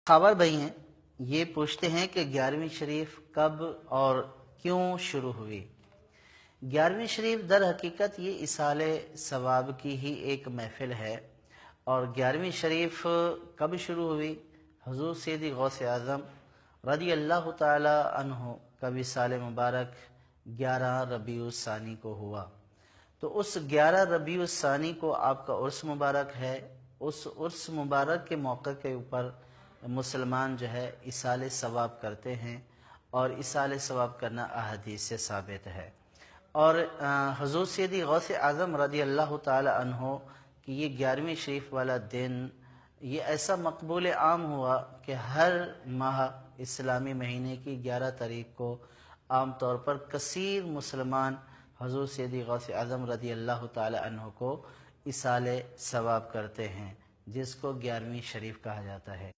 खबर भाई हैं, ये पूछते हैं कि 11वीं शरीफ कब और क्यों शुरू हुई। 11वीं शरीफ दर हकीकत ये इसाले सवाब की ही एक महफिल है। और 11वीं शरीफ कब शुरू हुई? हुजूर सैयदी गौस आज़म रज़ी अल्लाह ताला अन्हु का विसाल मुबारक 11 रबीउल सानी को हुआ। तो उस 11 रबीउल सानी को आपका उर्स मुबारक है। उस उर्स मुबारक के मौके के ऊपर मुसलमान जो है इसाले सवाब करते हैं, और इसाले सवाब करना अहदीस से साबित है। और हुज़ूर सैयदी गौस आज़म रज़ी अल्लाह ताला अन्हो कि ये 11वीं शरीफ वाला दिन ये ऐसा मकबूल आम हुआ कि हर माह इस्लामी महीने की 11 तारीख को आम तौर पर कसीर मुसलमान हुज़ूर सैयदी गौस आज़म रज़ी अल्लाह ताला अन्हो को इसाले सवाब करते हैं, जिसको 11वीं शरीफ कहा जाता है।